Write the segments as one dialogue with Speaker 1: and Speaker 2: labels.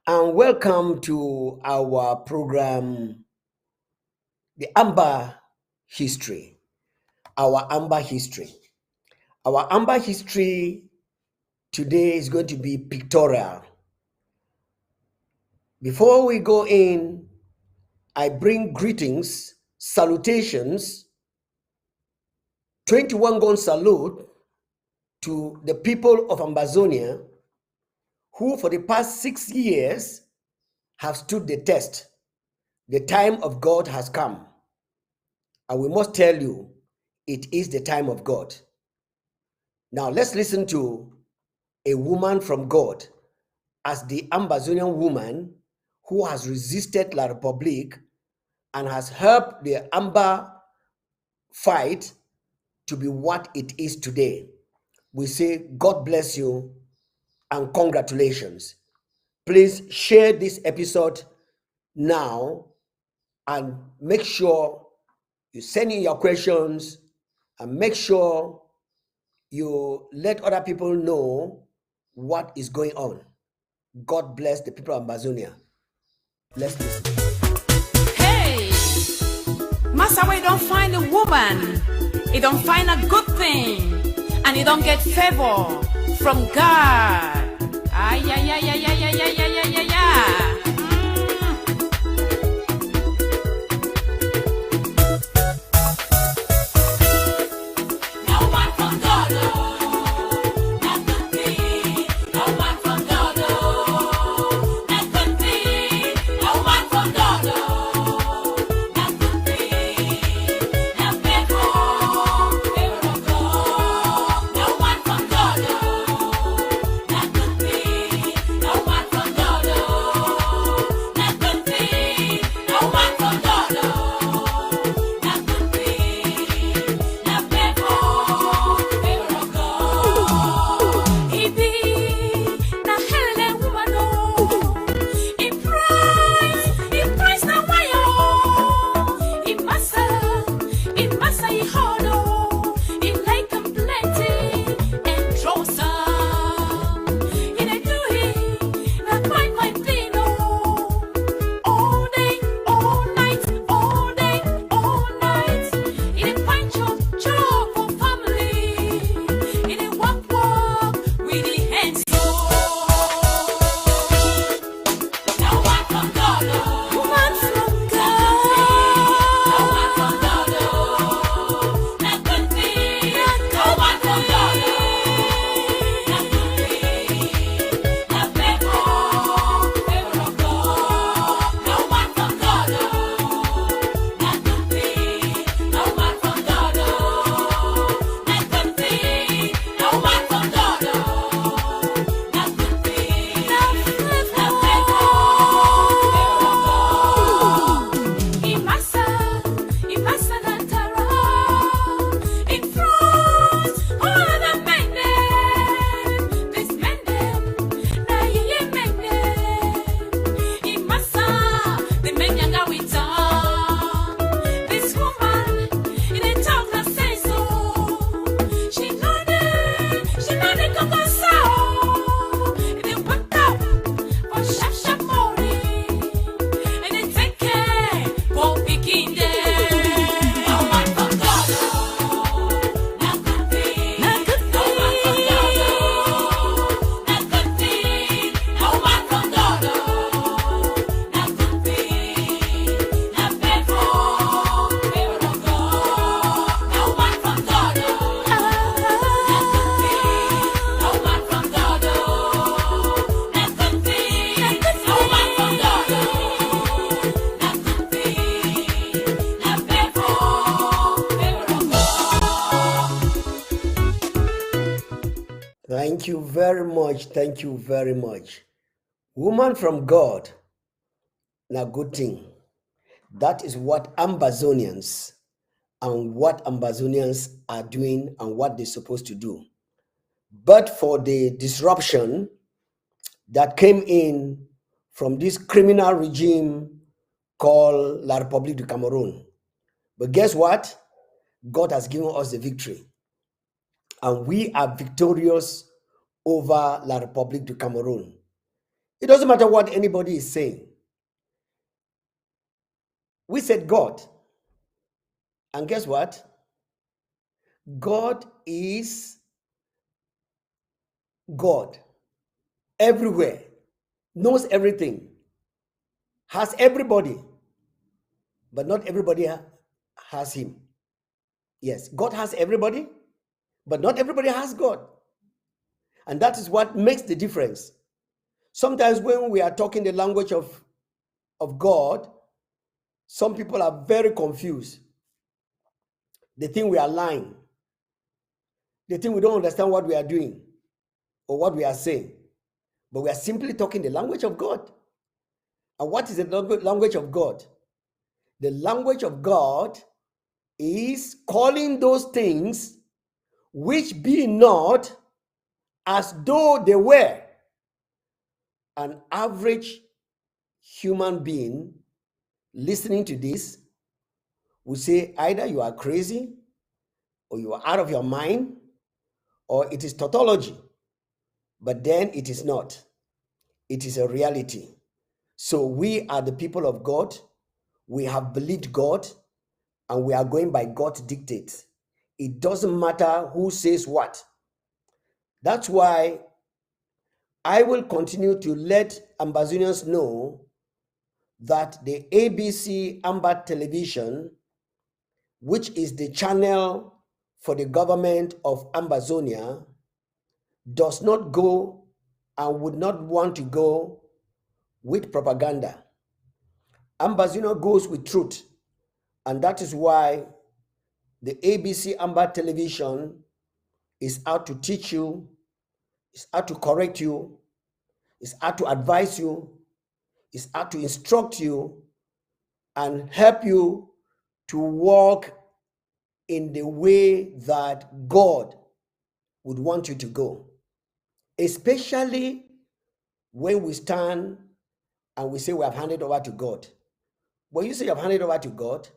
Speaker 1: and welcome to our program, the Amba History. Our Amba History. Our Amba History today is going to be pictorial. Before we go in, I bring greetings, salutations, 21 gun salute to the people of Ambazonia who, for the past 6 years, have stood the test. The time of God has come. And we must tell you, it is the time of God. Now, let's listen to a woman from God as the Ambazonian woman who has resisted La Republique and has helped the Amba fight to be what it is today. We say, God bless you and congratulations. Please share this episode now and make sure you send in your questions and make sure you let other people know what is going on. God bless the people of Amazonia. Let's listen.
Speaker 2: Hey, Master, we don't find a woman, he don't find a good thing, and he don't get favor from God. Ay, ay, ay, ay, ay, ay, ay, ay, ay, ay, ay.
Speaker 1: Thank you very much. Thank you very much. Woman from God, now good thing. That is what Ambazonians are doing and what they're supposed to do. But for the disruption that came in from this criminal regime called La République du Cameroon. But guess what? God has given us the victory. And we are victorious over La République du Cameroon. It doesn't matter what anybody is saying. We said God. And guess what? God is God. Everywhere. Knows everything. Has everybody. But not everybody has him. Yes, God has everybody, but not everybody has God. And that is what makes the difference. Sometimes when we are talking the language of God, some people are very confused. They think we are lying. They think we don't understand what we are doing or what we are saying. But we are simply talking the language of God. And what is the language of God? The language of God is calling those things which be not as though they were. An average human being listening to this will say either you are crazy or you are out of your mind or it is tautology. But then it is not. It is a reality. So we are the people of God. We have believed God and we are going by God's dictates. It doesn't matter who says what. That's why I will continue to let Ambazonians know that the ABC Amba television, which is the channel for the government of Ambazonia, does not go and would not want to go with propaganda. Ambazonia goes with truth. And that is why the ABC Amba television is out to teach you, is out to correct you, is out to advise you, is out to instruct you and help you to walk in the way that God would want you to go. Especially when we stand and we say we have handed over to God. When you say you have handed over to God,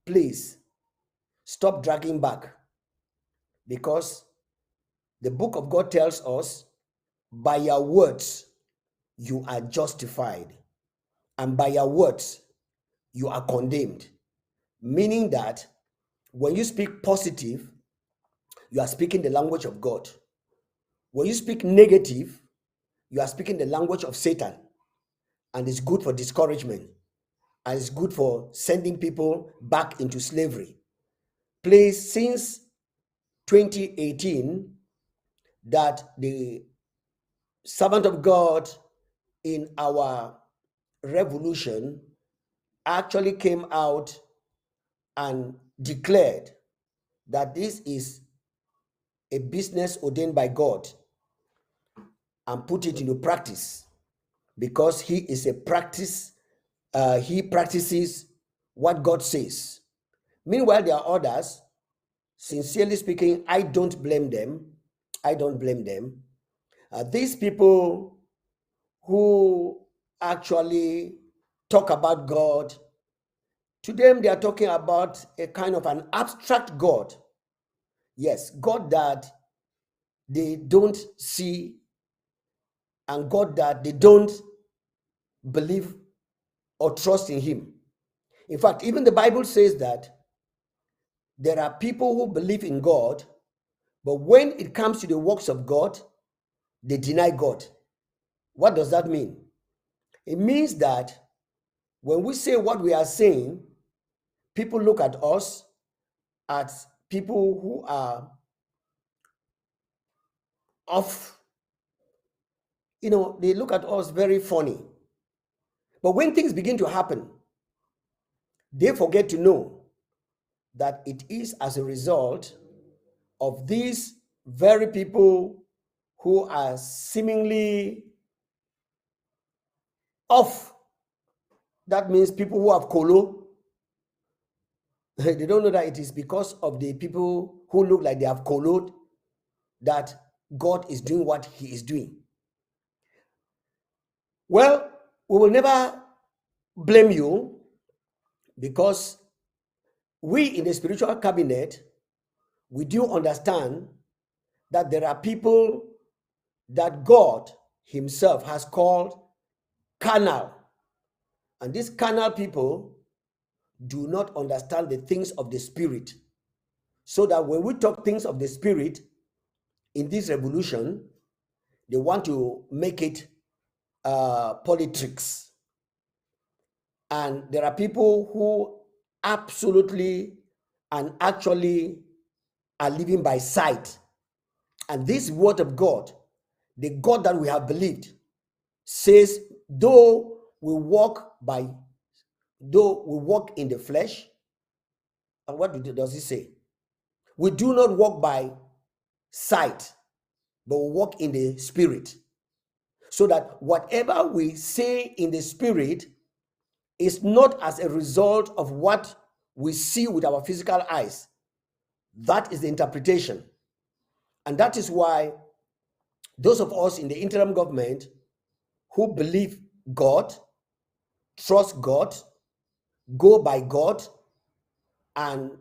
Speaker 1: please stop dragging back, because the book of God tells us, by your words you are justified, and by your words you are condemned. Meaning that when you speak positive, you are speaking the language of God. When you speak negative, you are speaking the language of Satan, and it's good for discouragement, and it's good for sending people back into slavery. Please, since 2018, that the servant of God in our revolution actually came out and declared that this is a business ordained by God, and put it into practice, because he is a practice, he practices what God says. Meanwhile, there are others, sincerely speaking, I don't blame them. I don't blame them. These people who actually talk about God, to them they are talking about a kind of an abstract God. Yes, God that they don't see, and God that they don't believe or trust in him. In fact, even the Bible says that there are people who believe in God, but when it comes to the works of God, they deny God. What does that mean? It means that when we say what we are saying, people look at us as people who are off. They look at us very funny. But when things begin to happen, they forget to know that it is as a result of these very people who are seemingly off. That means people who have colo. They don't know that it is because of the people who look like they have coloed that God is doing what he is doing. Well, we will never blame you, because we in the spiritual cabinet, we do understand that there are people that God himself has called carnal. And these carnal people do not understand the things of the spirit. So that when we talk things of the spirit in this revolution, they want to make it politics. And there are people who absolutely and actually are living by sight. And this word of God, the God that we have believed, says, though we walk in the flesh, and what does it say? We do not walk by sight, but we walk in the spirit. So that whatever we say in the spirit is not as a result of what we see with our physical eyes. That is the interpretation. And that is why those of us in the interim government who believe God, trust God, go by God, and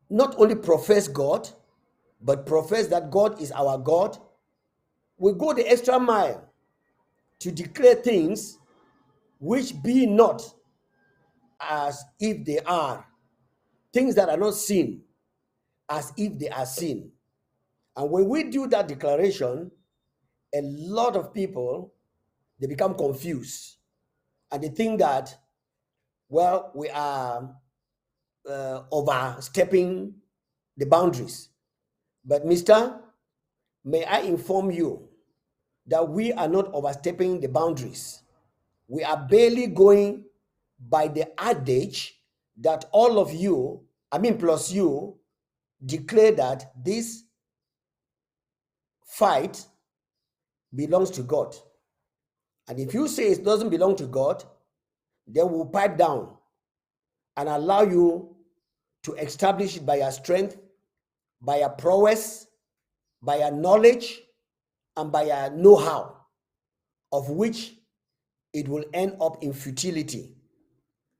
Speaker 1: not only profess God, but profess that God is our God, we go the extra mile to declare things which be not as if they are, things that are not seen as if they are seen. And when we do that declaration, a lot of people, they become confused and they think that, well, we are overstepping the boundaries. But mister, may I inform you that we are not overstepping the boundaries. We are barely going by the adage that all of you, plus you, declare that this fight belongs to God. And if you say it doesn't belong to God, then we'll pipe down and allow you to establish it by your strength, by your prowess, by your knowledge, and by your know-how, of which it will end up in futility.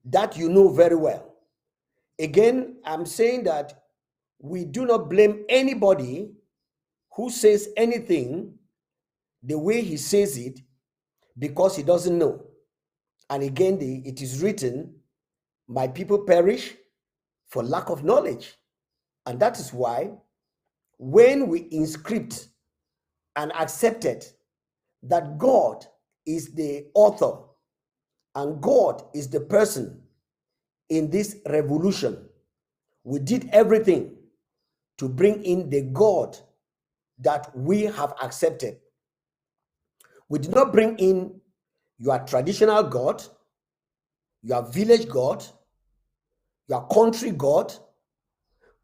Speaker 1: That you know very well. Again, I'm saying that we do not blame anybody who says anything the way he says it because he doesn't know. And again, it is written, my people perish for lack of knowledge. And that is why when we inscript and accepted that God is the author and God is the person in this revolution, we did everything to bring in the God that we have accepted. We did not bring in your traditional God, your village God, your country God.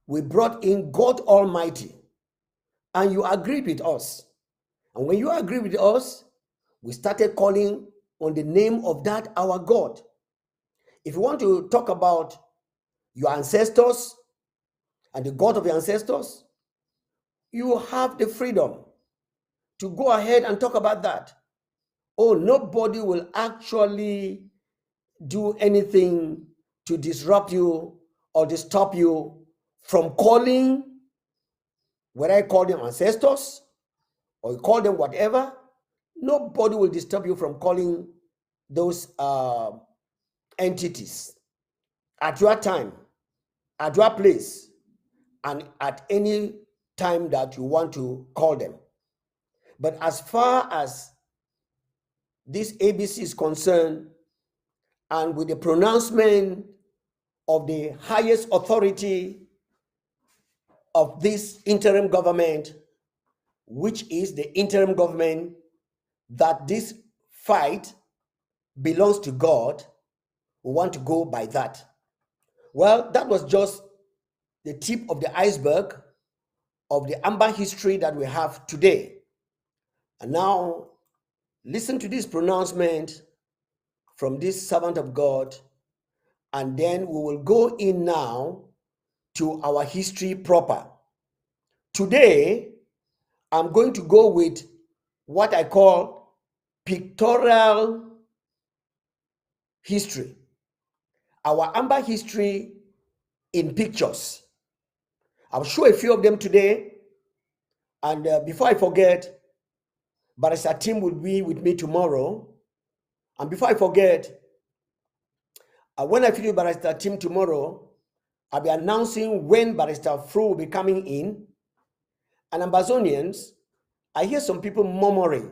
Speaker 1: We brought in God Almighty, and you agreed with us. And when you agreed with us, we started calling on the name of that our God. If you want to talk about your ancestors and the God of your ancestors, you have the freedom to go ahead and talk about that. Oh, nobody will actually do anything to disrupt you or to stop you from calling, whether I call them ancestors or you call them whatever. Nobody will disturb you from calling those entities at your time, at your place, and at any time that you want to call them. But as far as this ABC is concerned, and with the pronouncement of the highest authority of this interim government, which is the interim government, that this fight belongs to God, we want to go by that. Well, that was just the tip of the iceberg of the Amba history that we have today. And now, listen to this pronouncement from this servant of God, and then we will go in now to our history proper. Today, I'm going to go with what I call pictorial history. Our Amba history in pictures. I'll show a few of them today. And before I forget, Barrister Tim will be with me tomorrow. And before I forget, when I finish with Barrister Tim tomorrow, I'll be announcing when Barrister Fro will be coming in. And Ambazonians, I hear some people murmuring,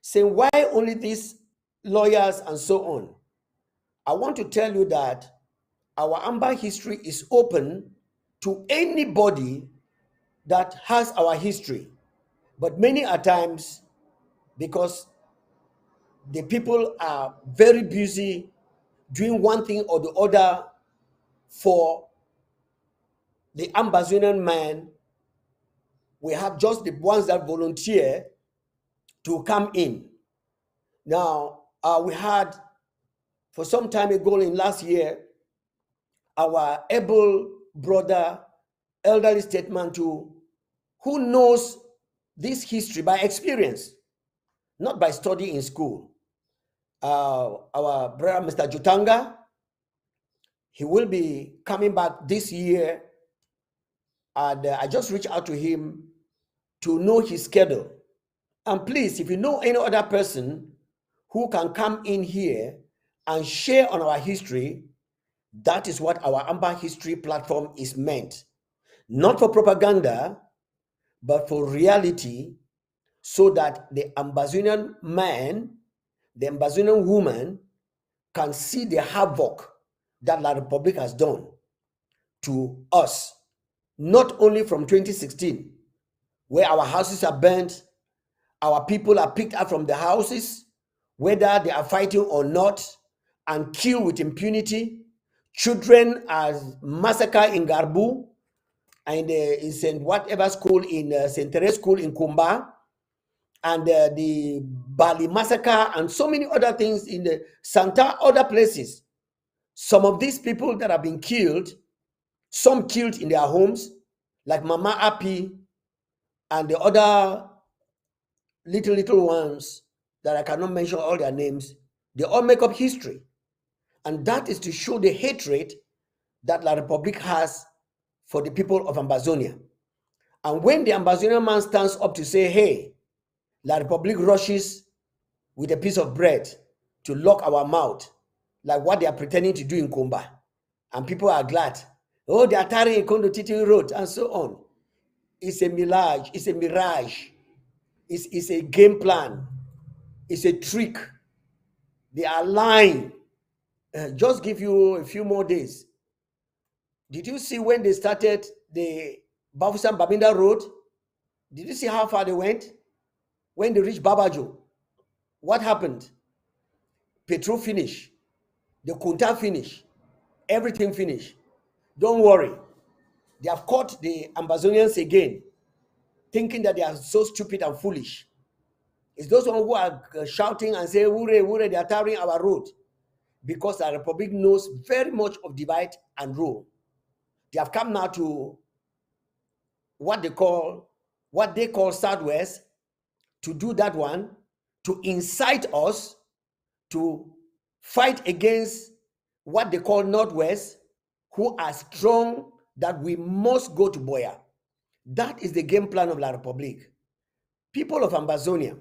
Speaker 1: saying, why only these lawyers and so on? I want to tell you that our Amba history is open to anybody that has our history. But many a times, because the people are very busy doing one thing or the other for the Ambazonian man, we have just the ones that volunteer to come in. Now, we had, for some time ago in last year, our able brother, elderly statesman too, who knows this history by experience, not by study in school. Our brother, Mr. Jutanga, he will be coming back this year, and I just reached out to him to know his schedule. And please, if you know any other person who can come in here and share on our history, that is what our Amba History platform is meant. Not for propaganda, but for reality, so that the Ambazonian man, the Ambazonian woman can see the havoc that La Republic has done to us, not only from 2016, where our houses are burnt, our people are picked up from the houses, whether they are fighting or not, and killed with impunity. Children are massacred in Garbu and in St. whatever school in St. Therese School in Kumba, and the Bali massacre, and so many other things in the Santa, other places. Some of these people that have been killed, some killed in their homes, like Mama Api and the other little ones that I cannot mention all their names, they all make up history. And that is to show the hatred that La Republic has for the people of Ambazonia. And when the Ambazonian man stands up to say, hey, La Republic rushes with a piece of bread to lock our mouth, like what they are pretending to do in Kumba, and people are glad, oh, they are tarring a Kondo Titi Road, and so on. It's a mirage, it's a mirage, it's a game plan, it's a trick. They are lying. Just give you a few more days. Did you see when they started the Bafusan Babinda Road? Did you see how far they went? When they reached Babajo, what happened? Petrol finish, the Kunta finish, everything finish. Don't worry. They have caught the Ambazonians again, thinking that they are so stupid and foolish. It's those who are shouting and saying, "Wure, they are tarring our road," because the Republic knows very much of divide and rule. They have come now to what they call Southwest, to do that one, to incite us to fight against what they call Northwest, who are strong that we must go to Boya. That is the game plan of La Republic. People of Ambazonia,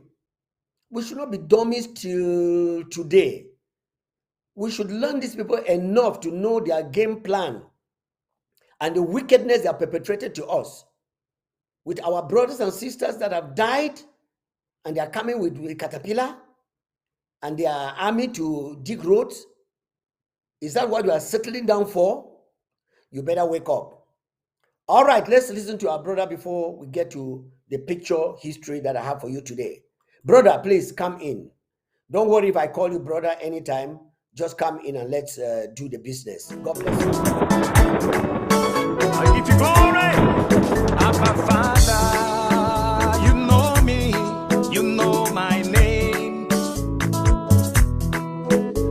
Speaker 1: we should not be dummies till today. We should learn these people enough to know their game plan and the wickedness they have perpetrated to us. With our brothers and sisters that have died, and they are coming with caterpillar and their army to dig roads. Is that what you are settling down for? You better wake up. All right, let's listen to our brother before we get to the picture history that I have for you today. Brother, please come in. Don't worry if I call you brother anytime. Just come in and let's do the business. God bless you.
Speaker 3: I give you glory, Abba Father. You know me, you know my name.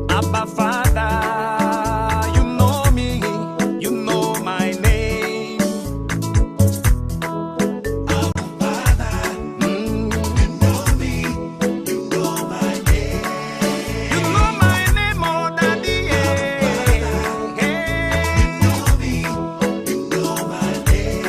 Speaker 3: Abba Father, you know me, you know my name. Abba Father, you know me, you know my name. You know my name, oh Daddy. You know me, you know my name.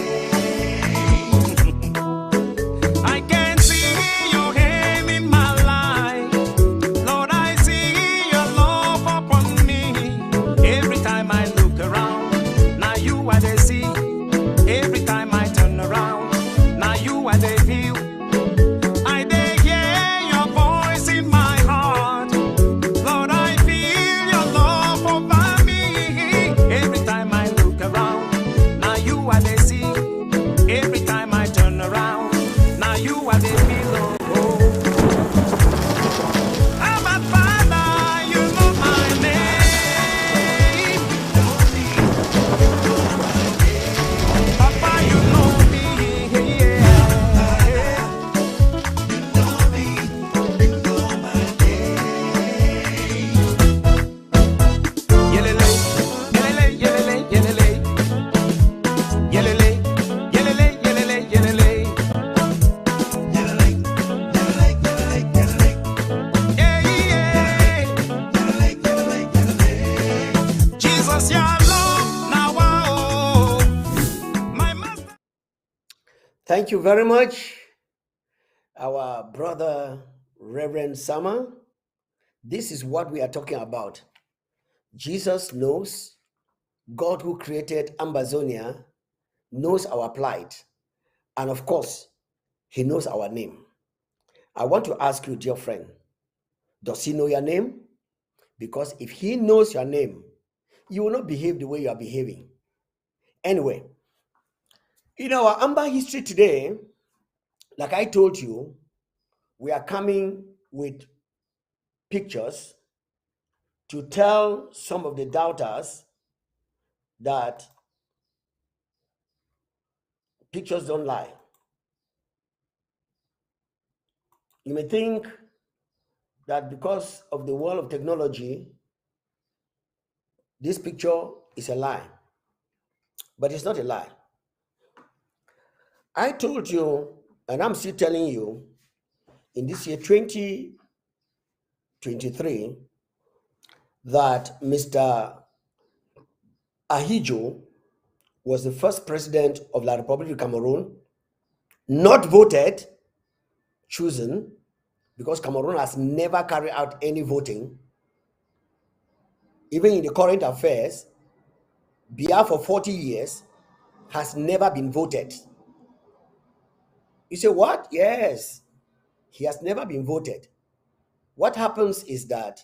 Speaker 1: Thank you very much, our brother Reverend Summer. This is what we are talking about. Jesus knows, God who created Ambazonia knows our plight. And of course, he knows our name. I want to ask you, dear friend, does he know your name? Because if he knows your name, you will not behave the way you are behaving. Anyway, in our Amba history today, like I told you, we are coming with pictures to tell some of the doubters that pictures don't lie. You may think that because of the world of technology, this picture is a lie, but it's not a lie. I told you, and I'm still telling you, in this year 2023, that Mr. Ahidjo was the first president of La Republic of Cameroon, not voted, chosen, because Cameroon has never carried out any voting. Even in the current affairs, Biafra for 40 years has never been voted. You say, what? Yes, he has never been voted. What happens is that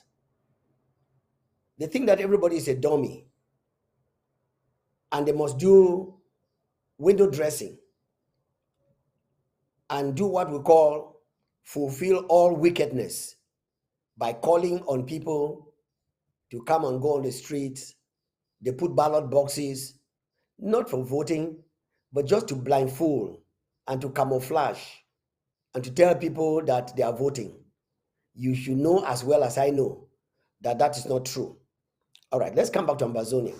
Speaker 1: they think that everybody is a dummy and they must do window dressing and do what we call fulfill all wickedness by calling on people to come and go on the streets. They put ballot boxes, not for voting, but just to blindfold and to camouflage and to tell people that they are voting. You should know as well as I know that that is not true. All right, let's come back to Ambazonia.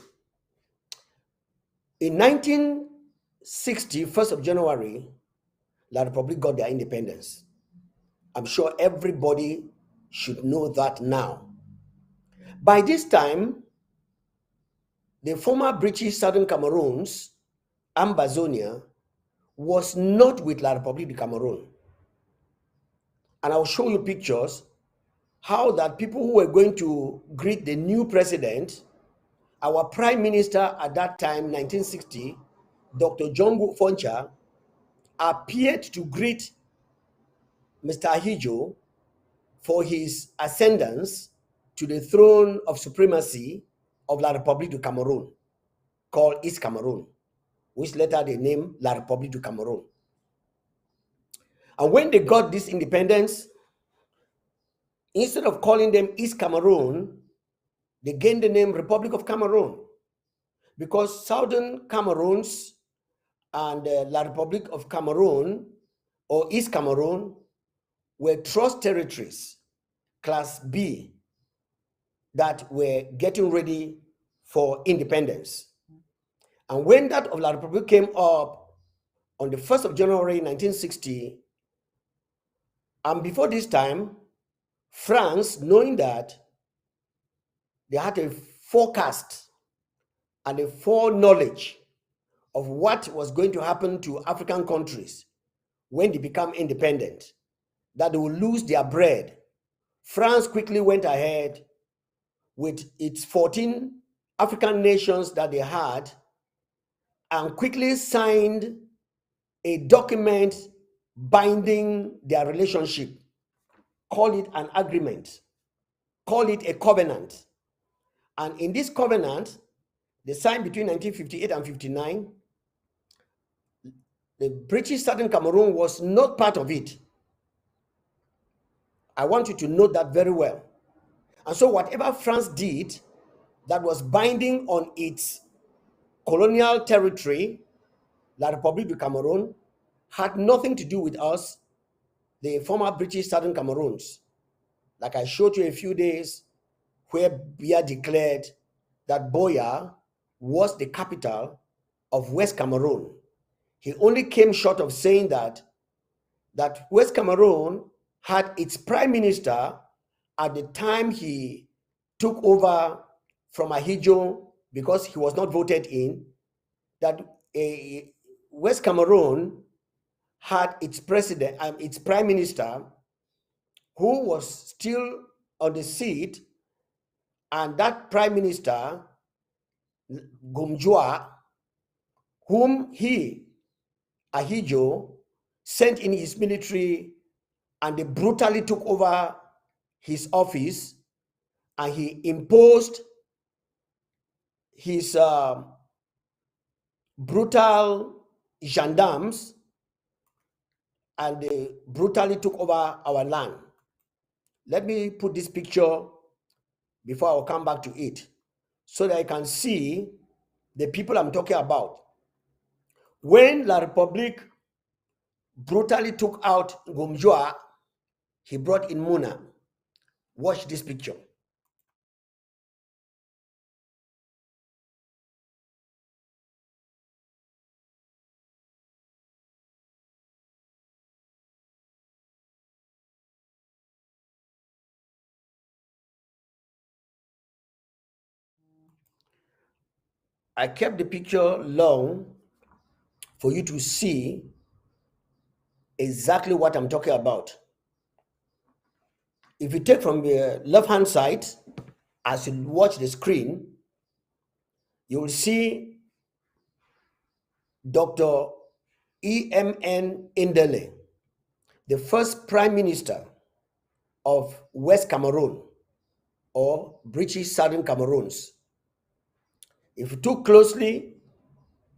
Speaker 1: In 1960, 1st of January, La Republic got their independence. I'm sure everybody should know that now. By this time, the former British Southern Cameroons, Ambazonia, was not with La Republique du Cameroon. And I'll show you pictures how that people who were going to greet the new president, our prime minister at that time, 1960, Dr. John Foncha, appeared to greet Mr. Ahidjo for his ascendance to the throne of supremacy of La Republique du Cameroon, called East Cameroon, which later they named La Republique du Cameroon. And when they got this independence, instead of calling them East Cameroon, they gained the name Republic of Cameroon, because Southern Cameroons and La Republique of Cameroon, or East Cameroon, were trust territories, Class B, that were getting ready for independence. And when that of La Republique came up on the 1st of January 1960, and before this time, France, knowing that they had a forecast and a foreknowledge of what was going to happen to African countries when they become independent, that they will lose their bread, France quickly went ahead with its 14 African nations that they had and quickly signed a document binding their relationship. Call it an agreement, call it a covenant. And in this covenant, they signed between 1958 and 59. The British Southern Cameroon was not part of it. I want you to note that very well. And so whatever France did that was binding on its colonial territory, La Republique du Cameroon, had nothing to do with us, the former British Southern Cameroons. Like I showed you a few days, where Biya declared that Boya was the capital of West Cameroon. He only came short of saying that West Cameroon had its prime minister at the time he took over from Ahidjo, because he was not voted in, that West Cameroon had its president and its prime minister who was still on the seat, and that prime minister, Gumjua, whom he, Ahijo, sent in his military, and they brutally took over his office, and he imposed his brutal gendarmes, and they brutally took over our land. Let me put this picture before I'll come back to it, so that I can see the people I'm talking about. When La Republique brutally took out Gumjua, he brought in Muna. Watch this picture. I kept the picture long for you to see exactly what I'm talking about. If you take from the left-hand side, as you watch the screen, you will see Dr. E.M.N. Indele, the first prime minister of West Cameroon, or British Southern Cameroons. If you look closely,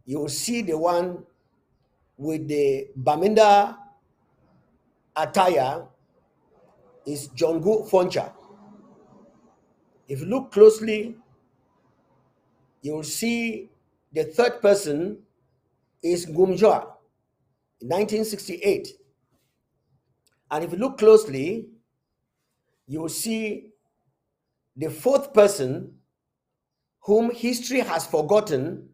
Speaker 1: you will see the one with the Baminda attire is Jongu Foncha. If you look closely, you will see the third person is Gumjoa, 1968. And if you look closely, you will see the fourth person whom history has forgotten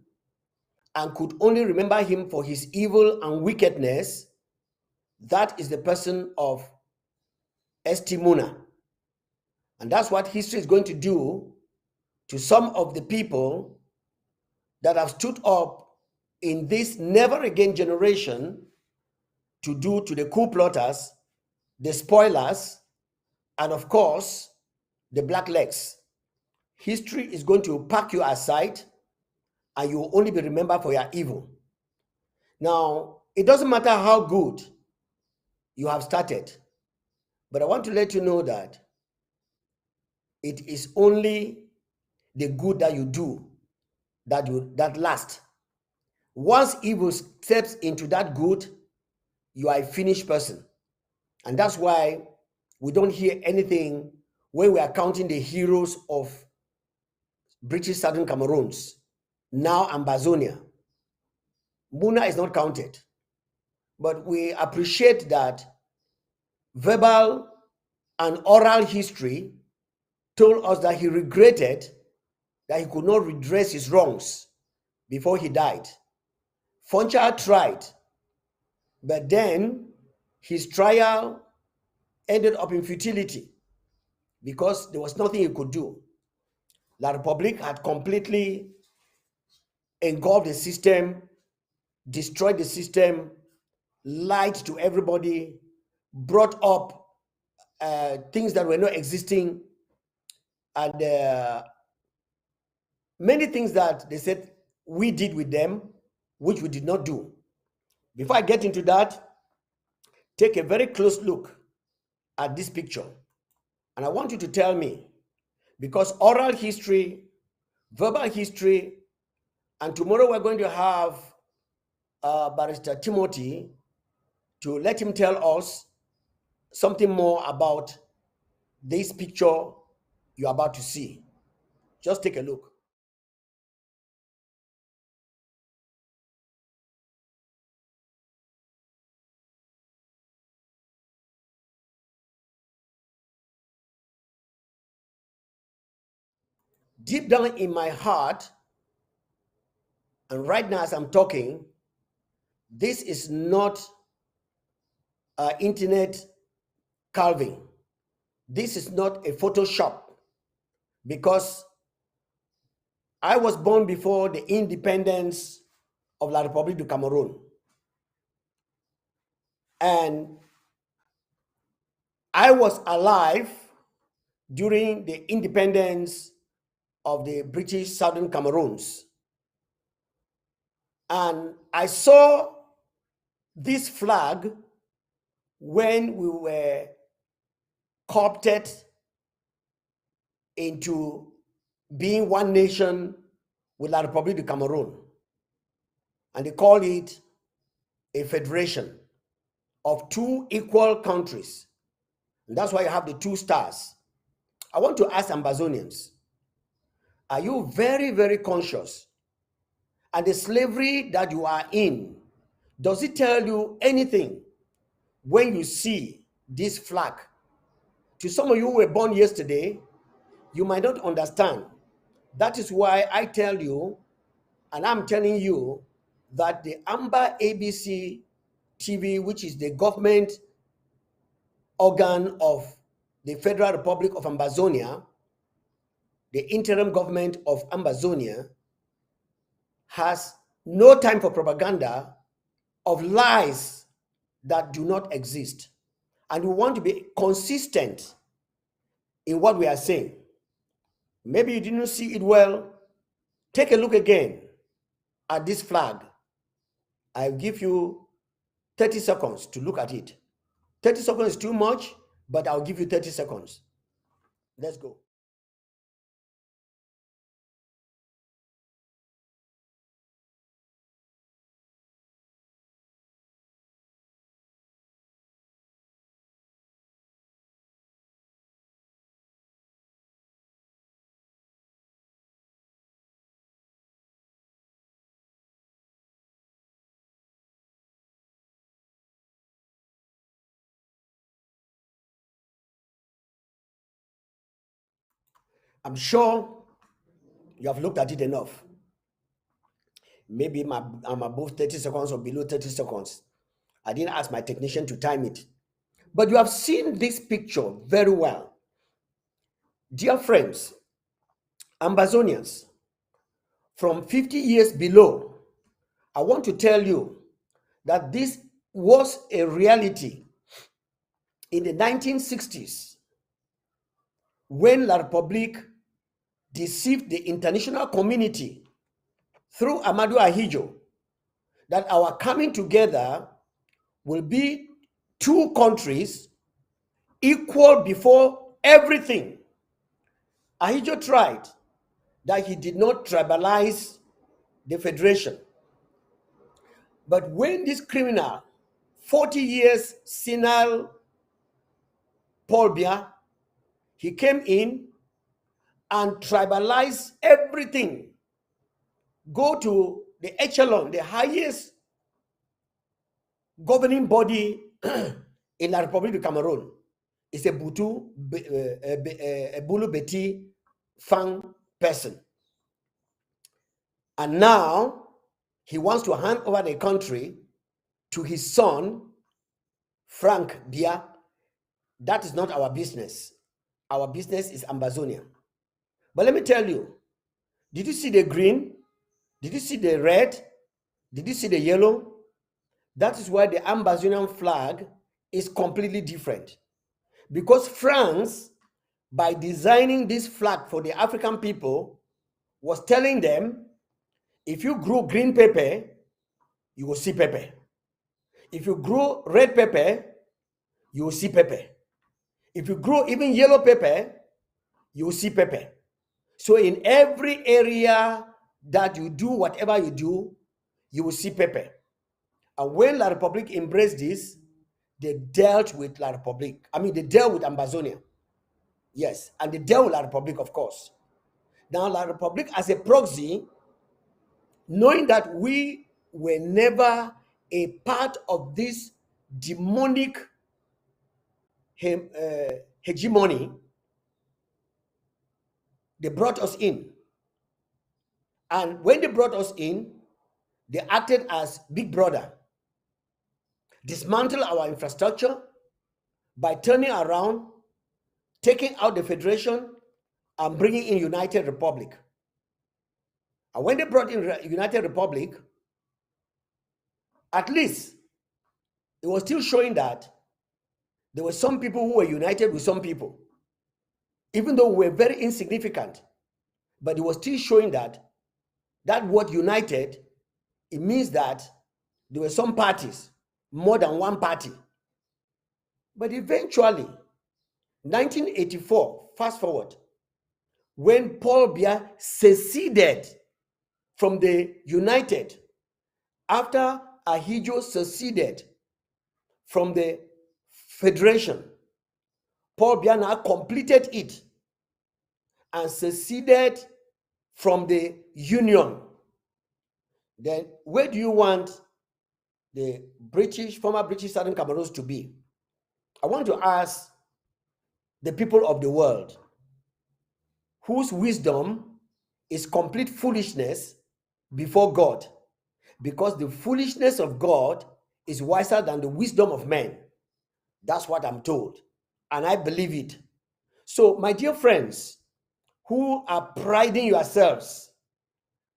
Speaker 1: and could only remember him for his evil and wickedness. That is the person of Estimuna. And that's what history is going to do to some of the people that have stood up in this never again generation to do to the coup plotters, the spoilers, and of course, the blacklegs. History is going to pack you aside, and you will only be remembered for your evil. Now, it doesn't matter how good you have started, but I want to let you know that it is only the good that you do that lasts. Once evil steps into that good, you are a finished person. And that's why we don't hear anything when we are counting the heroes of British Southern Cameroons, now Ambazonia. Muna is not counted. But we appreciate that verbal and oral history told us that he regretted that he could not redress his wrongs before he died. Foncha tried, but then his trial ended up in futility because there was nothing he could do. La Republique had completely engulfed the system, destroyed the system, lied to everybody, brought up things that were not existing, and many things that they said we did with them, which we did not do. Before I get into that, take a very close look at this picture. And I want you to tell me, because oral history, verbal history, and tomorrow we're going to have Barrister Timothy to let him tell us something more about this picture you're about to see. Just take a look. Deep down in my heart, and right now as I'm talking, this is not internet carving. This is not a Photoshop, because I was born before the independence of La République du Cameroon. And I was alive during the independence of the British Southern Cameroons. And I saw this flag when we were co-opted into being one nation with La République du Cameroon. And they call it a federation of two equal countries. And that's why you have the two stars. I want to ask Ambazonians, are you very, very conscious? And the slavery that you are in, does it tell you anything when you see this flag? To some of you who were born yesterday, you might not understand. That is why I tell you, and I'm telling you, that the Amba ABC TV, which is the government organ of the Federal Republic of Ambazonia, the interim government of Ambazonia, has no time for propaganda of lies that do not exist. And we want to be consistent in what we are saying. Maybe you didn't see it well. Take a look again at this flag. I'll give you 30 seconds to look at it. 30 seconds is too much, but I'll give you 30 seconds. Let's go. I'm sure you have looked at it enough. Maybe I'm above 30 seconds or below 30 seconds. I didn't ask my technician to time it. But you have seen this picture very well. Dear friends, Ambazonians, from 50 years below, I want to tell you that this was a reality in the 1960s when La République deceived the international community through Amadou Ahidjo that our coming together will be two countries equal before everything. Ahidjo tried that he did not tribalize the federation. But when this criminal, 40 years senile Paul Biya, he came in and tribalized everything, go to the echelon, the highest governing body in La République du Cameroon. It's a Bulu Beti Fang person. And now he wants to hand over the country to his son, Frank Biya. That is not our business. Our business is Ambazonia. But let me tell you, did you see the green? Did you see the red? Did you see the yellow? That is why the Ambazonian flag is completely different. Because France, by designing this flag for the African people, was telling them, if you grow green pepper, you will see pepper. If you grow red pepper, you will see pepper. If you grow even yellow pepper, you will see pepper. So in every area that you do whatever you do, you will see pepper. And when La République embraced this, they dealt with La République. I mean, they dealt with Ambazonia. Yes, and they dealt with La République, of course. Now, La République as a proxy, knowing that we were never a part of this demonic hegemony, they brought us in. And when they brought us in, they acted as big brother, dismantle our infrastructure by turning around, taking out the federation, and bringing in United Republic. And when they brought in United Republic, at least it was still showing that there were some people who were united with some people, even though we were very insignificant. But it was still showing that word united, it means that there were some parties, more than one party. But eventually, 1984, fast forward, when Paul Biya seceded from the United, after Ahidjo seceded from the Federation, Paul Biya now completed it and seceded from the Union. Then where do you want the former British Southern Cameroons to be? I want to ask the people of the world, whose wisdom is complete foolishness before God, because the foolishness of God is wiser than the wisdom of men. That's what I'm told, and I believe it. So, my dear friends, who are priding yourselves,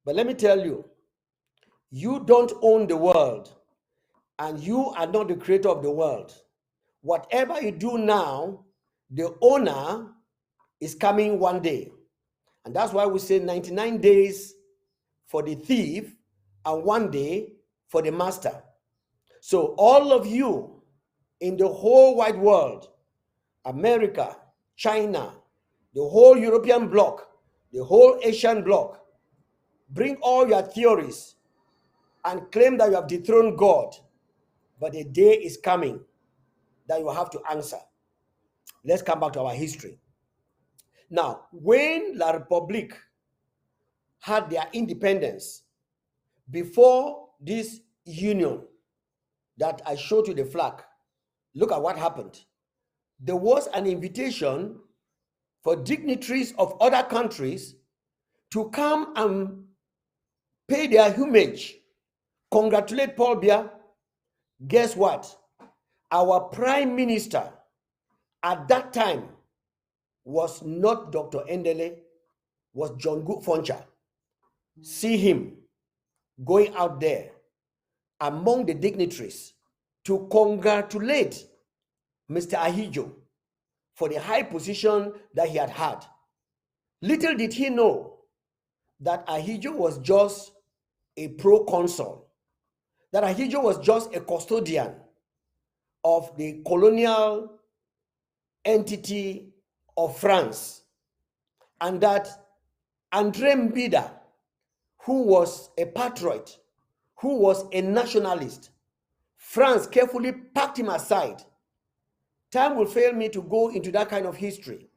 Speaker 1: but let me tell you, you don't own the world, and you are not the creator of the world. Whatever you do now, the owner is coming one day. And that's why we say 99 days for the thief and one day for the master. So all of you in the whole wide world, America, China, the whole European bloc, the whole Asian bloc, bring all your theories and claim that you have dethroned God. But a day is coming that you have to answer. Let's come back to our history. Now, when La République had their independence, before this union that I showed you the flag, look at what happened. There was an invitation for dignitaries of other countries to come and pay their homage, congratulate Paul Biya. Guess what? Our prime minister at that time was not Dr. Endele, was John Foncha. See him going out there among the dignitaries to congratulate Mr. Ahidjo for the high position that he had had. Little did he know that Ahidjo was just a proconsul, that Ahidjo was just a custodian of the colonial entity of France, and that André Mbida, who was a patriot, who was a nationalist, France carefully packed him aside. Time will fail me to go into that kind of history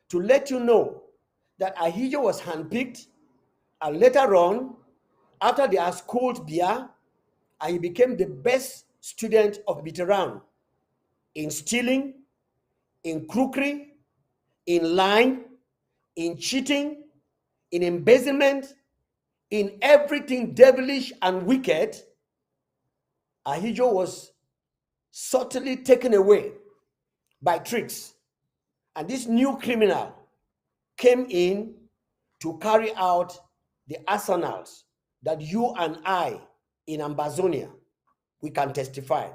Speaker 1: to let you know that Ahidjo was handpicked, and later on, after they had schooled Biya, and he became the best student of Mitterrand in stealing, in crookery, in lying, in cheating, in embezzlement, in everything devilish and wicked. Ahidjo was subtly taken away by tricks. And this new criminal came in to carry out the arsenals that you and I in Ambazonia, we can testify.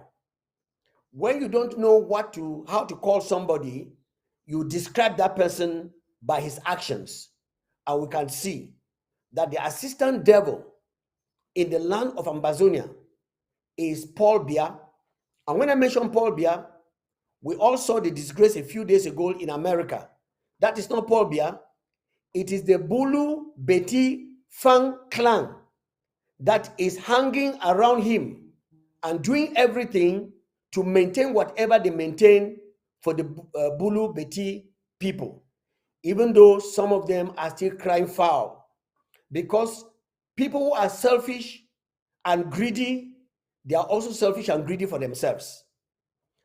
Speaker 1: When you don't know how to call somebody, you describe that person by his actions. And we can see that the assistant devil in the land of Ambazonia is Paul Biya. And when I mention Paul Biya, we all saw the disgrace a few days ago in America. That is not Paul Biya. It is the Bulu Beti Fang clan that is hanging around him and doing everything to maintain whatever they maintain for the Bulu Beti people, even though some of them are still crying foul. Because people who are selfish and greedy, they are also selfish and greedy for themselves.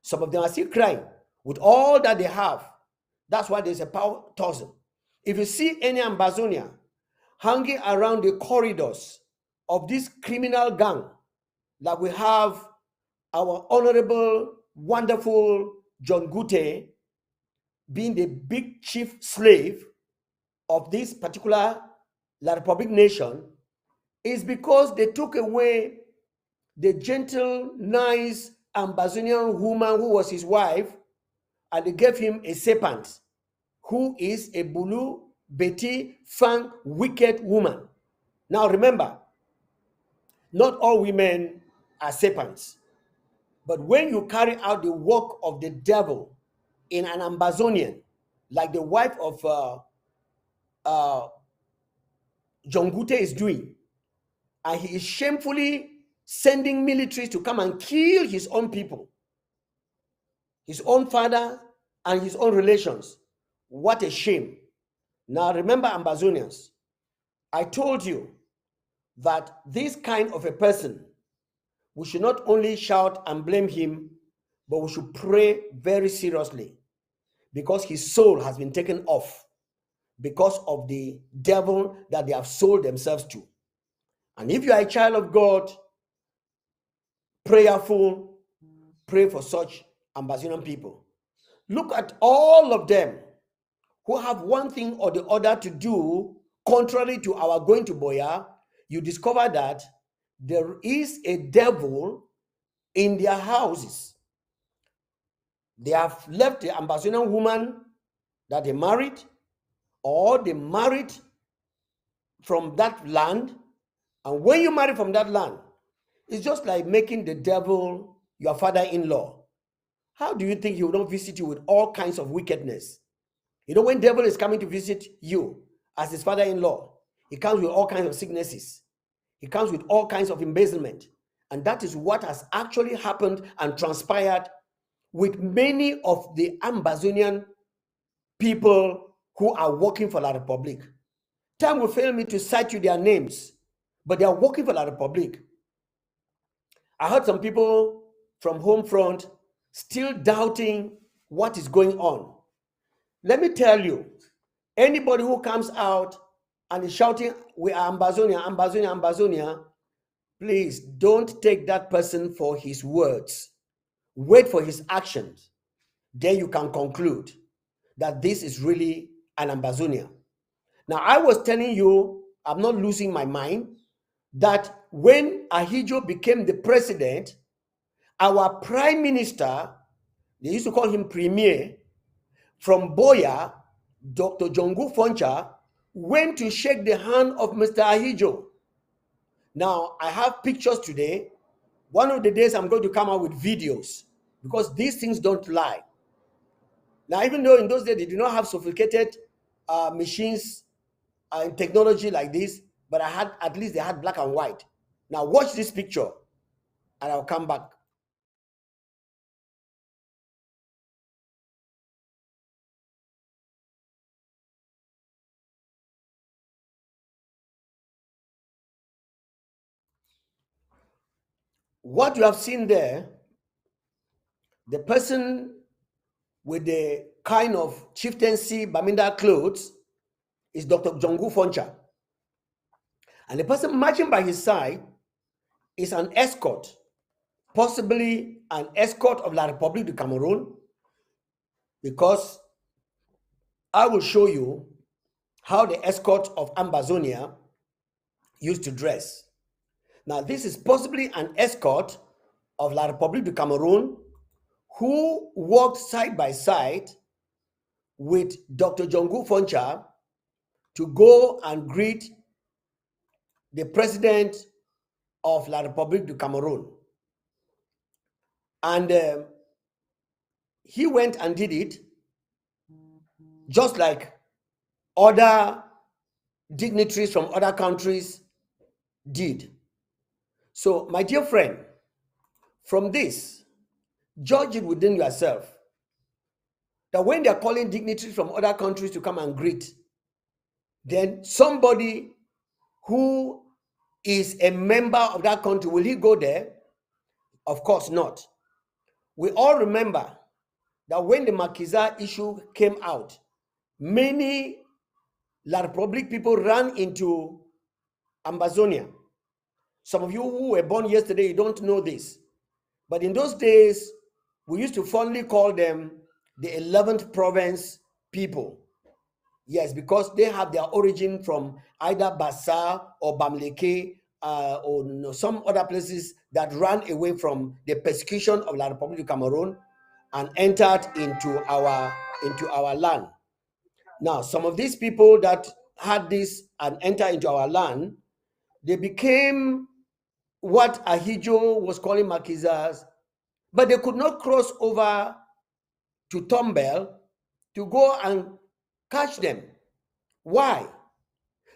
Speaker 1: Some of them are still crying with all that they have. That's why there's a power tussle. If you see any Ambazonia hanging around the corridors of this criminal gang, like we have our honorable, wonderful John Gute being the big chief slave of this particular La République nation, is because they took away the gentle, nice, Ambazonian woman who was his wife, and they gave him a serpent, who is a Bulu, Betty, Fang, wicked woman. Now remember, not all women are serpents. But when you carry out the work of the devil in an Ambazonian, like the wife of John Gute is doing, and he is shamefully sending militaries to come and kill his own people, his own father and his own relations. What a shame. Now remember, Ambazonians, I told you that this kind of a person, we should not only shout and blame him, but we should pray very seriously, because his soul has been taken off because of the devil that they have sold themselves to. And if you are a child of God, prayerful, pray for such Ambazonian people. Look at all of them who have one thing or the other to do contrary to our going to Boya. You discover that there is a devil in their houses. They have left the Ambazonian woman that they married, or they married from that land. And when you marry from that land, it's just like making the devil your father-in-law. How do you think he will not visit you with all kinds of wickedness? You know, when devil is coming to visit you as his father-in-law, he comes with all kinds of sicknesses. He comes with all kinds of embezzlement. And that is what has actually happened and transpired with many of the Ambazonian people who are working for La Republic. Time will fail me to cite you their names, but they are working for La Republic. I heard some people from home front still doubting what is going on. Let me tell you, anybody who comes out and is shouting, "We are Ambazonia, Ambazonia, Ambazonia," please don't take that person for his words. Wait for his actions. Then you can conclude that this is really an Ambazonia. Now, I was telling you, I'm not losing my mind, that when Ahidjo became the president, our prime minister, they used to call him premier, from Boya, Dr. Jongu Foncha, went to shake the hand of Mr. Ahidjo. Now, I have pictures today. One of the days I'm going to come out with videos, because these things don't lie. Now, even though in those days they did not have sophisticated machines and technology like this, but at least they had black and white. Now watch this picture and I'll come back. What you have seen there, the person with the kind of chieftaincy Baminda clothes is Dr. Jongu Foncha. And the person marching by his side is an escort, possibly an escort of La Republique du Cameroon, because I will show you how the escort of Ambazonia used to dress. Now, this is possibly an escort of La Republique du Cameroon who walked side by side with Dr. Jongu Foncha to go and greet the president of La Republique du Cameroon. And he went and did it just like other dignitaries from other countries did. So, my dear friend, from this, judge it within yourself that when they are calling dignitaries from other countries to come and greet, then somebody who is a member of that country, will he go there? Of course not. We all remember that when the Makiza issue came out, many La Republique people ran into Ambazonia. Some of you who were born yesterday, you don't know this. But in those days, we used to fondly call them the 11th province people. Yes, because they have their origin from either Bassa or Bamleke or no, some other places that ran away from the persecution of La Republic of Cameroon and entered into our land. Now, some of these people that had this and entered into our land, they became what Ahijo was calling Makizas, but they could not cross over to Tombel to go and catch them. Why?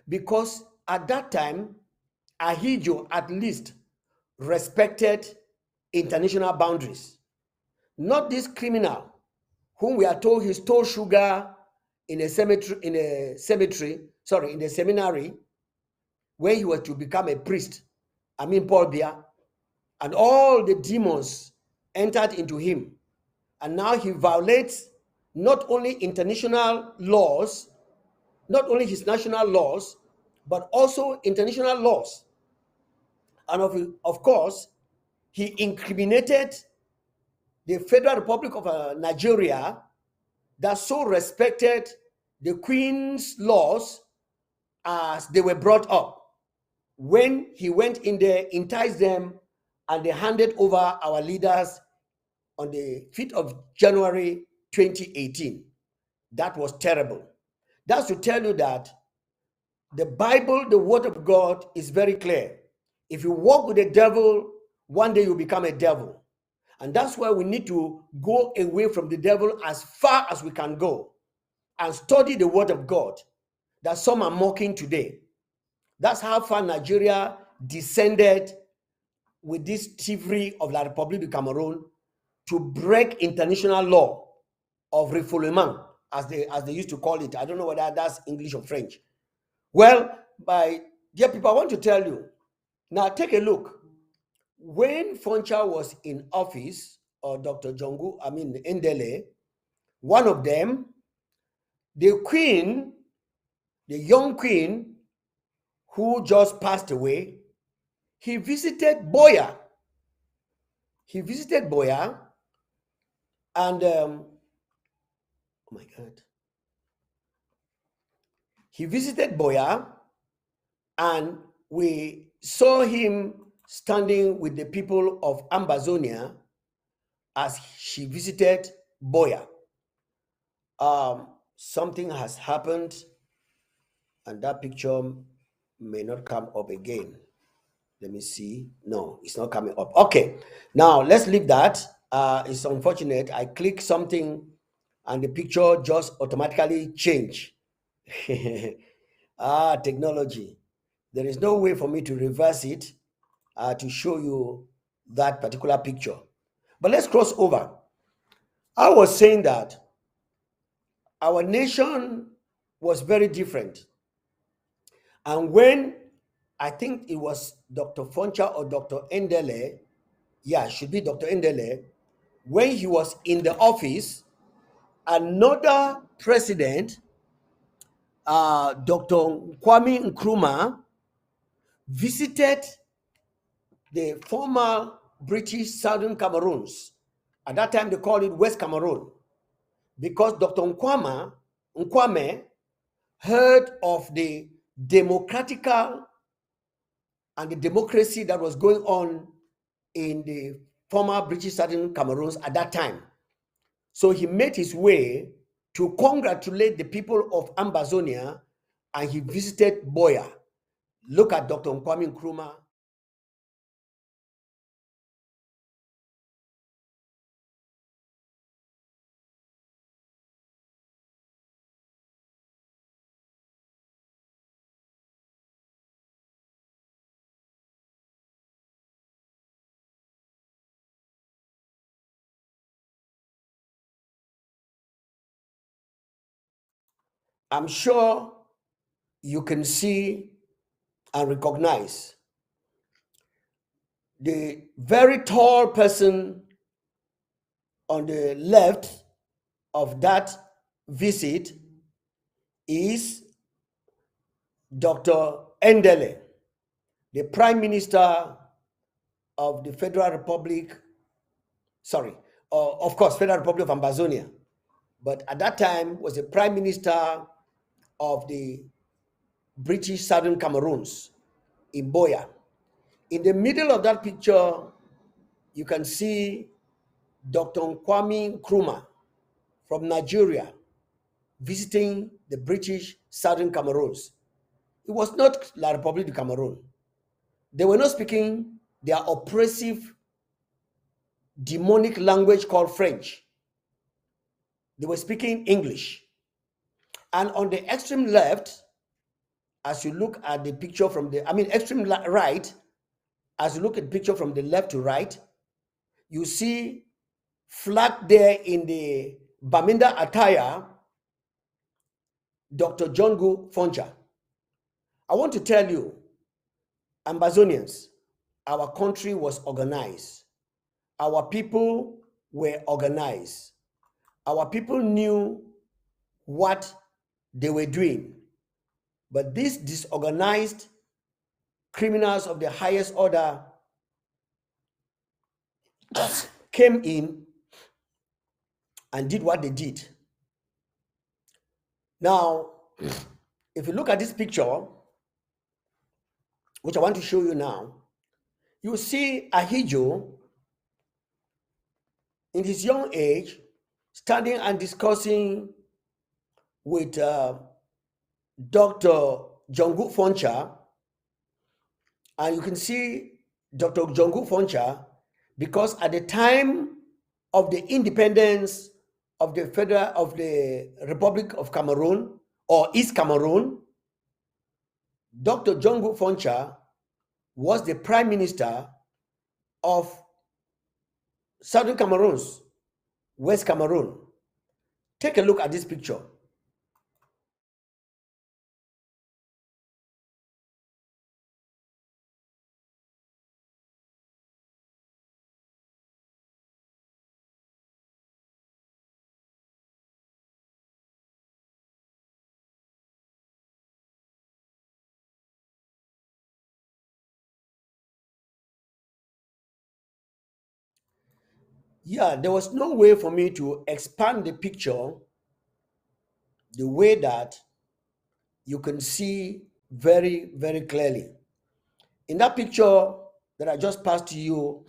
Speaker 1: Because at that time, Ahijo at least respected international boundaries. Not this criminal whom we are told he stole sugar in a seminary where he was to become a priest. I mean Paul Bia, and all the demons entered into him. And now he violates not only international laws, not only his national laws, but also international laws. And of course, he incriminated the Federal Republic of Nigeria that so respected the Queen's laws as they were brought up. When he went in there, enticed them, and they handed over our leaders on the 5th of January 2018. That was terrible. That's to tell you that the Bible, the Word of God, is very clear. If you walk with the devil, one day you become a devil. And that's why we need to go away from the devil as far as we can go and study the Word of God that some are mocking today. That's how far Nigeria descended with this thievery of La République du Cameroon to break international law of refoulement, as they used to call it. I don't know whether that's English or French. Well, dear people, I want to tell you, now take a look. When Foncha was in office, or Dr. Ndele, one of them, the queen, the young queen, who just passed away, he visited Boya. And oh my God. He visited Boya, and we saw him standing with the people of Ambazonia as she visited Boya. Something has happened, and that picture may not come up again. Let me see. No, it's not coming up. Okay, now let's leave that. It's unfortunate. I click something and the picture just automatically changed. Technology. There is no way for me to reverse it to show you that particular picture. But let's cross over. I was saying that our nation was very different. And when I think it was Dr. Foncha or Dr. Ndele, yeah, it should be Dr. Ndele, when he was in the office, another president, Dr. Kwame Nkrumah, visited the former British Southern Cameroons. At that time, they called it West Cameroon, because Dr. Nkwame heard of the democratical and the democracy that was going on in the former British Southern Cameroons at that time. So he made his way to congratulate the people of Ambazonia, and he visited Boya. Look at Dr. Kwame Nkrumah. I'm sure you can see and recognize the very tall person on the left of that visit is Dr. Ndele, the Prime Minister of the Federal Republic, of course, Federal Republic of Ambazonia, but at that time was the Prime Minister of the British Southern Cameroons in Boya. In the middle of that picture, you can see Dr. Kwame Nkrumah from Nigeria visiting the British Southern Cameroons. It was not La République du Cameroon. They were not speaking their oppressive, demonic language called French. They were speaking English. And on the extreme left, as you look at the picture from the, extreme right, as you look at the picture from the left to right, you see flag there in the Baminda attire, Dr. Jongu Foncha. I want to tell you, Ambazonians, our country was organized. Our people were organized. Our people knew what they were doing. But these disorganized criminals of the highest order came in and did what they did. Now, if you look at this picture, which I want to show you now, you see Ahijo in his young age studying and discussing with Dr. Jongu Foncha. And you can see Dr. Jongu Foncha because at the time of the independence of the Republic of Cameroon or East Cameroon, Dr. Jongu Foncha was the prime minister of Southern Cameroons, West Cameroon. Take a look at this picture. Yeah, there was no way for me to expand the picture the way that you can see very, very clearly. In that picture that I just passed to you,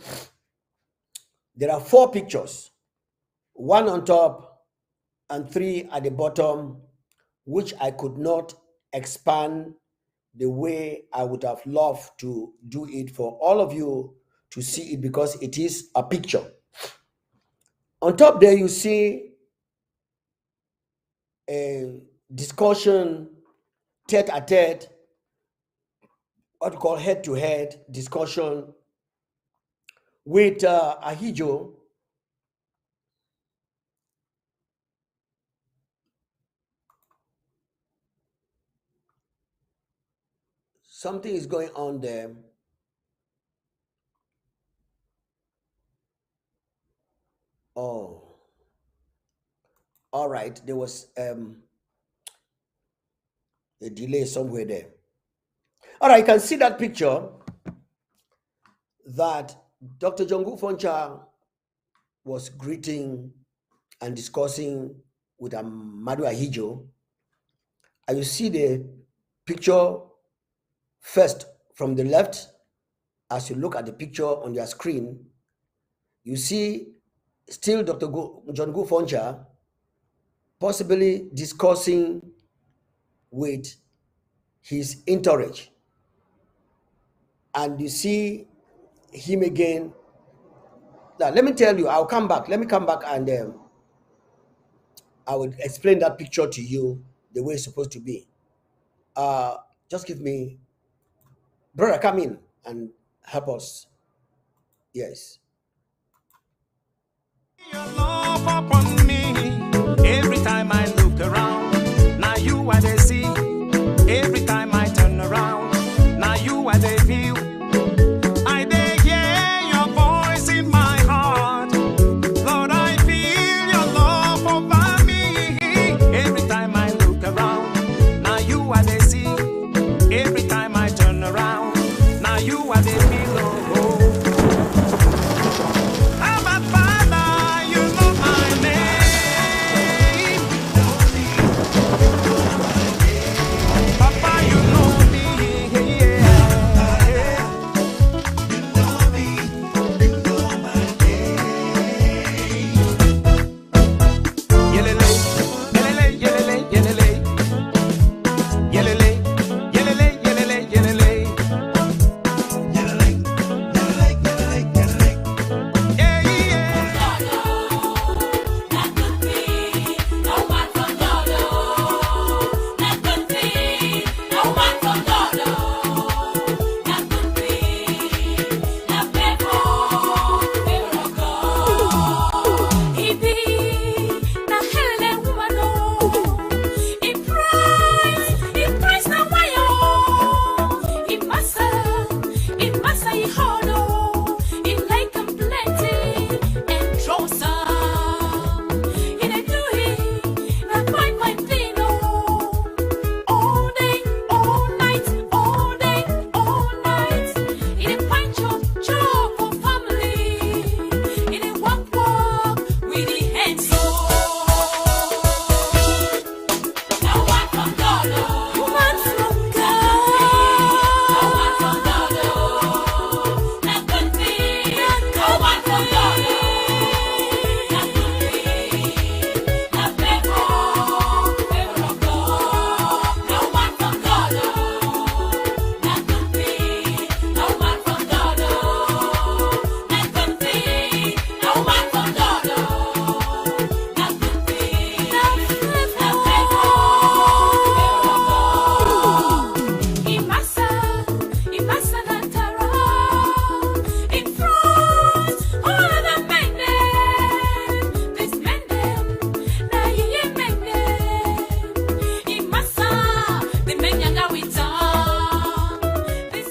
Speaker 1: there are 4 pictures, 1 on top and 3 at the bottom, which I could not expand the way I would have loved to do it for all of you to see it, because it is a picture. On top there, you see a discussion, tete-a-tete, what we call head-to-head discussion with Ahijo. Something is going on there. Oh, all right. There was a delay somewhere there. All right, you can see that picture that Dr. Jongu Foncha was greeting and discussing with Amadu Ahijo. And you see the picture first from the left. As you look at the picture on your screen, you see still Dr. Jongu Foncha possibly discussing with his entourage. And you see him again. Now, let me tell you, I'll come back. Let me come back and I will explain that picture to you the way it's supposed to be. Just give me, brother, come in and help us. Yes.
Speaker 3: Your love upon me every time I look around. Now you are the sea. Every time I turn around, now you are the view. I dey hear your voice in my heart. Lord, I feel your love over me. Every time I look around, now you are the sea. Every time I turn around, now you are the pillow. Abba Father, you know my name. Papa, you know me.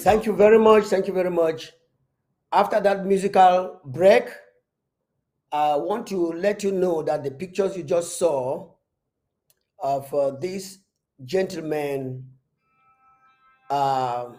Speaker 1: Thank you very much. Thank you very much. After that musical break, I want to let you know that the pictures you just saw of this gentleman uh,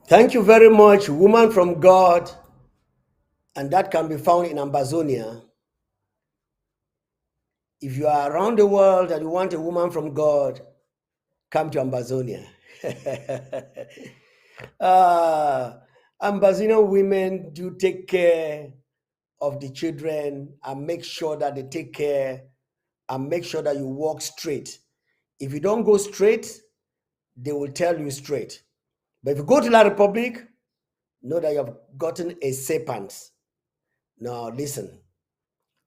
Speaker 1: thank you very much, woman from God, and that can be found in Ambazonia. If you are around the world and you want a woman from God, come to Ambazonia. Ambazonian women do take care of the children and make sure that they take care and make sure that you walk straight. If you don't go straight, they will tell you straight. But if you go to La Republic, know that you have gotten a serpent. Now, listen,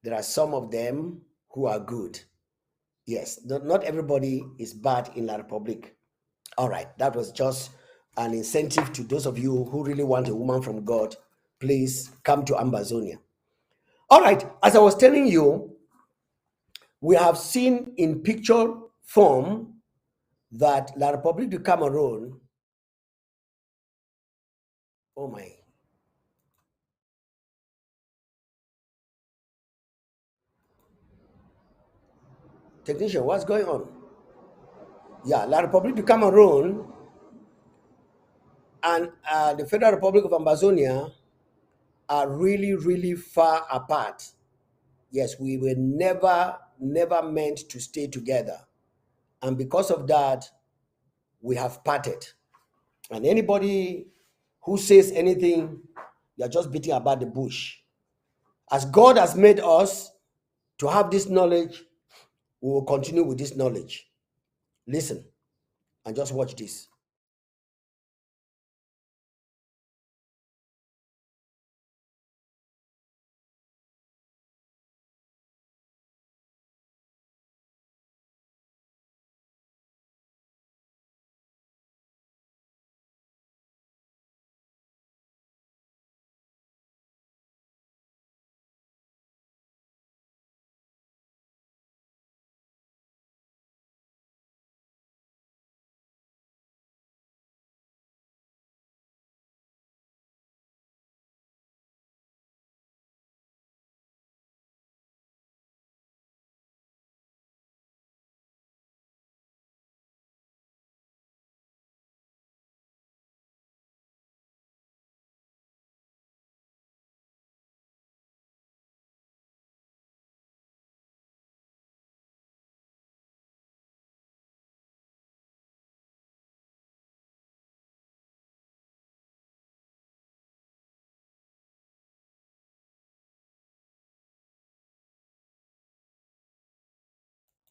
Speaker 1: there are some of them who are good. Yes, not everybody is bad in La Republic. All right, that was just an incentive to those of you who really want a woman from God. Please come to Ambazonia. All right, as I was telling you, we have seen in picture form that La Republique du Cameroon, oh my, technician, what's going on? Yeah, La Republique du Cameroon and the Federal Republic of Ambazonia are really, really far apart. Yes, we were never meant to stay together. And because of that, we have parted. And anybody who says anything, you're just beating about the bush. As God has made us to have this knowledge, we will continue with this knowledge. Listen and just watch this.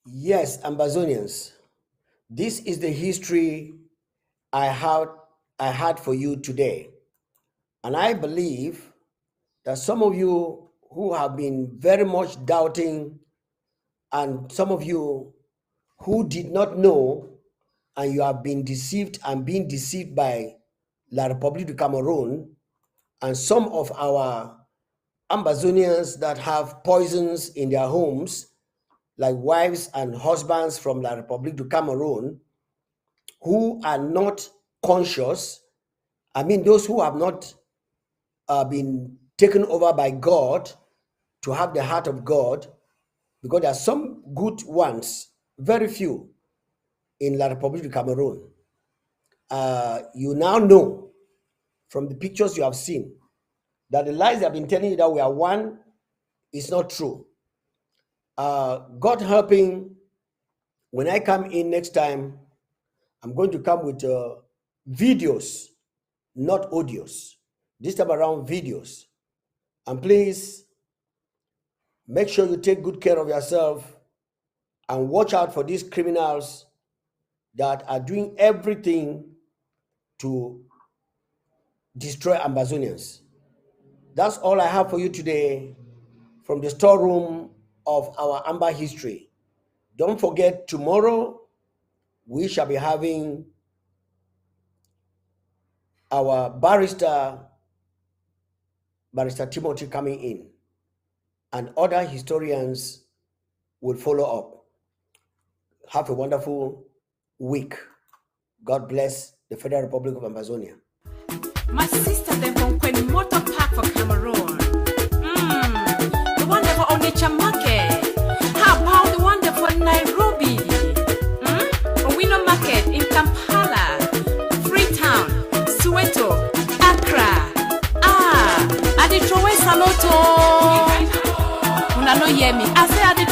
Speaker 1: Yes, Ambazonians, this is the history I had for you today. And I believe that some of you who have been very much doubting, and some of you who did not know, and you have been deceived and being deceived by La République du Cameroon, and some of our Ambazonians that have poisons in their homes, like wives and husbands from La République du Cameroon, who are not conscious. I mean, those who have not been taken over by God to have the heart of God, because there are some good ones, very few, in La République du Cameroon. You now know from the pictures you have seen that the lies they have been telling you that we are one is not true. God helping, when I come in next time, I'm going to come with videos, not audios. This time around, videos. And please make sure you take good care of yourself and watch out for these criminals that are doing everything to destroy Ambazonians. That's all I have for you today from the storeroom of our Amba history. Don't forget, tomorrow we shall be having our barrister Timothy coming in, and other historians will follow up. Have a wonderful week. God bless the Federal Republic of Ambazonia.
Speaker 2: My sister, them from Kweni Motor Park for Cameroon. The one there for Onitsha Market. How about the one there for Nairobi? Owino Market in Kampala, Freetown, Soweto, Accra. Adi Trowe Saloto. Una no hear me. I say Adi